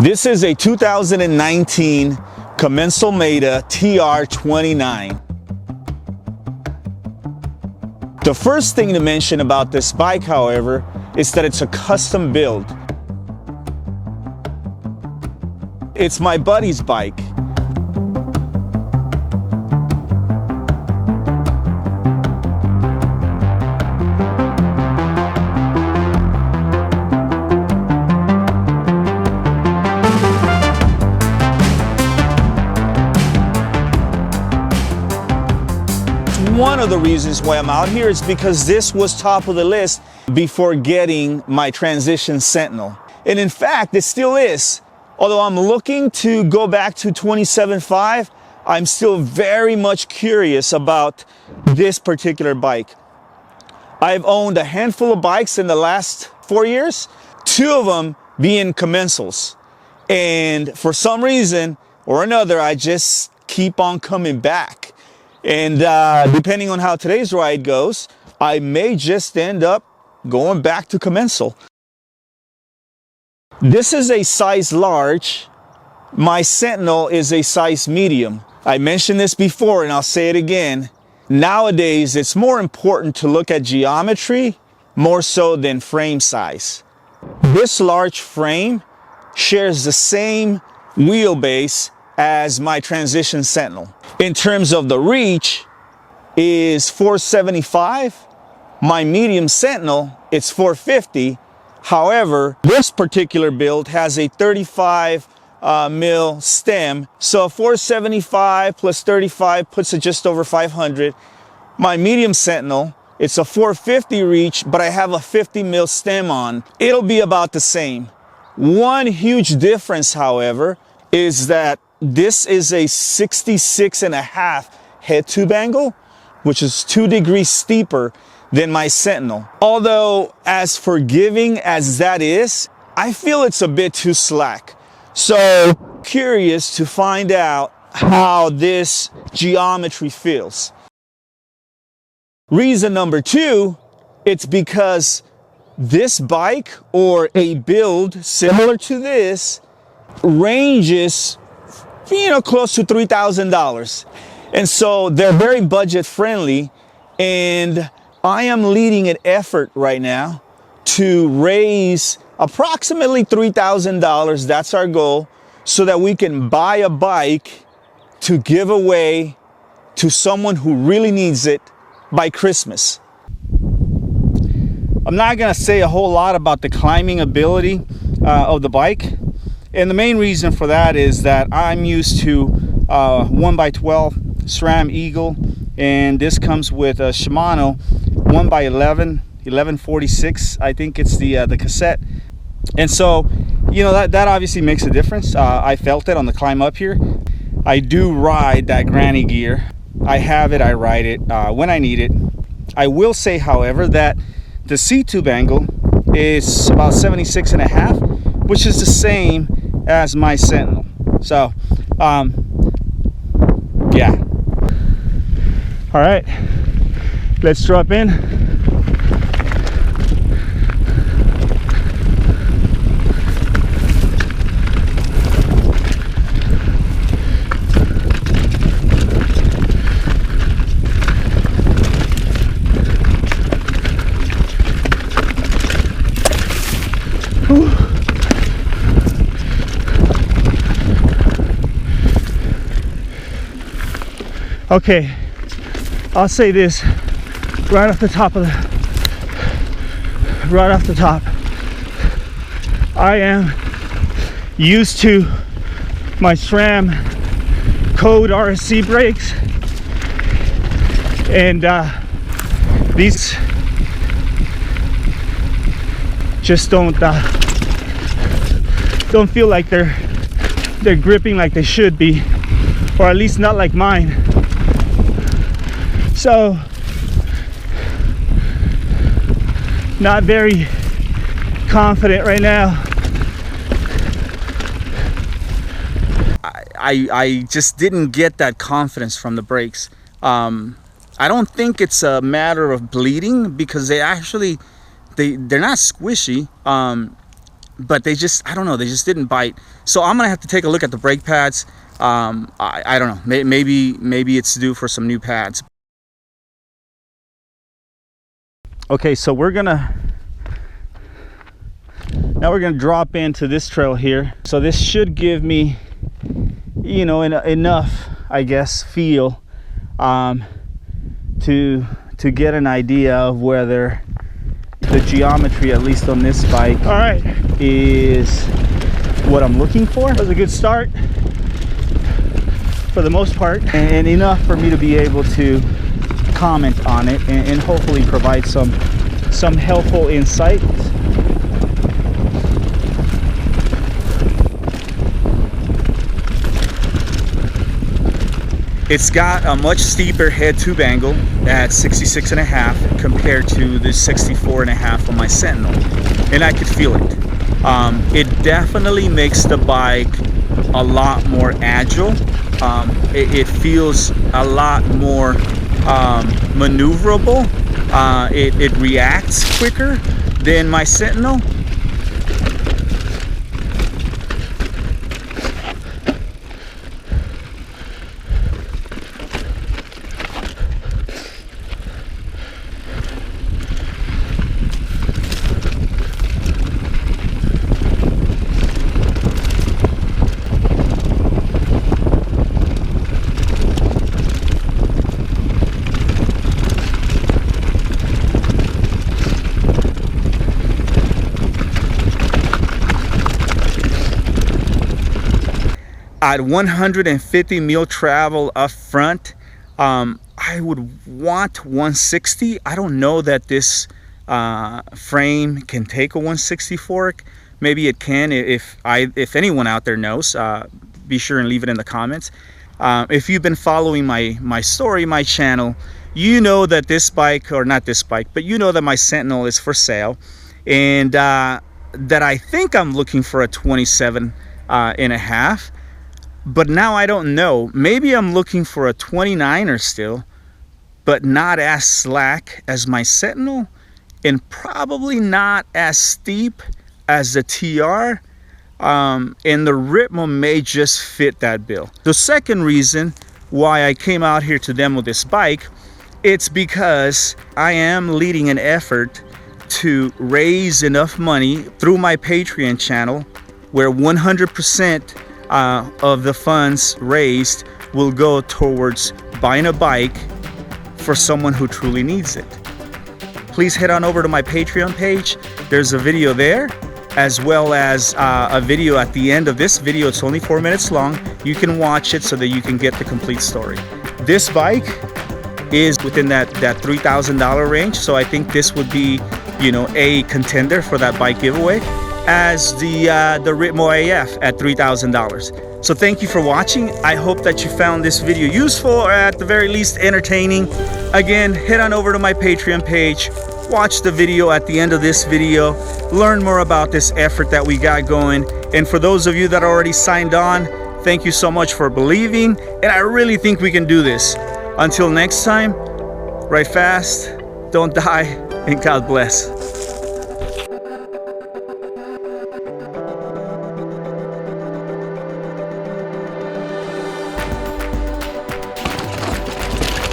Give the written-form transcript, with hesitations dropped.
This is a 2019 Commencal TR29. The first thing to mention about this bike, however, is that it's a custom build. It's my buddy's bike. One of the reasons why I'm out here is because this was top of the list before getting my transition Sentinel. And in fact, it still is. Although I'm looking to go back to 27.5, I'm still very much curious about this particular bike. I've owned a handful of bikes in the last 4 years, 2 of them being Commencals. And for some reason or another, I just keep on coming back. And depending on how today's ride goes, I may just end up going back to Commencal. This is a size large. My Sentinel is a size medium. I mentioned this before and I'll say it again. Nowadays, it's more important to look at geometry more so than frame size. This large frame shares the same wheelbase as my transition Sentinel. In terms of the reach, is 475. My medium Sentinel, it's 450. However, this particular build has a 35 mil stem, so 475 plus 35 puts it just over 500. My medium Sentinel, it's a 450 reach, but I have a 50 mil stem on. It'll be about the same. One huge difference, however, is that this is a 66.5 head tube angle, which is 2 degrees steeper than my Sentinel. Although, as forgiving as that is, I feel it's a bit too slack. So, curious to find out how this geometry feels. Reason number 2, it's because this bike or a build similar to this ranges, close to $3,000. And so they're very budget friendly, and I am leading an effort right now to raise approximately $3,000. That's our goal, so that we can buy a bike to give away to someone who really needs it by Christmas. I'm not gonna say a whole lot about the climbing ability of the bike. And the main reason for that is that I'm used to 1x12 SRAM Eagle, and this comes with a Shimano 1x11, 1146, I think it's the cassette. And so, that obviously makes a difference. I felt it on the climb up here. I do ride that granny gear. I have it, I ride it when I need it. I will say, however, that the C-tube angle is about 76.5, which is the same as my Sentinel. So yeah. All right, let's drop in. Whew. Okay, I'll say this right off the top. I am used to my SRAM Code RSC brakes, and these just don't feel like they're gripping like they should be, or at least not like mine. So, not very confident right now. I just didn't get that confidence from the brakes. I don't think it's a matter of bleeding, because they're not squishy. but they just, I don't know, they just didn't bite. So I'm gonna have to take a look at the brake pads. I don't know, maybe it's due for some new pads. Okay, so we're gonna drop into this trail here. So this should give me, you know, enough, I guess, feel to get an idea of whether the geometry, at least on this bike, all right, is what I'm looking for. That was a good start for the most part, and enough for me to be able to comment on it and hopefully provide some helpful insight. It's got a much steeper head tube angle at 66.5 compared to the 64.5 on my Sentinel, and I could feel it. It definitely makes the bike a lot more agile. It feels a lot more maneuverable. It reacts quicker than my Sentinel. At 150 mil travel up front, I would want 160. I don't know that this frame can take a 160 fork. Maybe it can. If anyone out there knows, be sure and leave it in the comments. If you've been following my story, my channel, you know that this bike, or not this bike, but you know that my Sentinel is for sale, and that I think I'm looking for a 27.5. But now I don't know. Maybe I'm looking for a 29er still, but not as slack as my Sentinel, and probably not as steep as the TR. And the Ritmo may just fit that bill. The second reason why I came out here to demo this bike, it's because I am leading an effort to raise enough money through my Patreon channel where 100% of the funds raised will go towards buying a bike for someone who truly needs it. Please head on over to my Patreon page. There's a video there, as well as a video at the end of this video. It's only 4 minutes long. You can watch it so that you can get the complete story. This bike is within that $3,000 range, so I think this would be, you know, a contender for that bike giveaway, as the Ritmo AF at $3,000. So thank you for watching. I hope that you found this video useful, or at the very least entertaining. Again, head on over to my Patreon page, watch the video at the end of this video, learn more about this effort that we got going. And for those of you that already signed on, thank you so much for believing, and I really think we can do this. Until next time, ride fast, don't die, and God bless.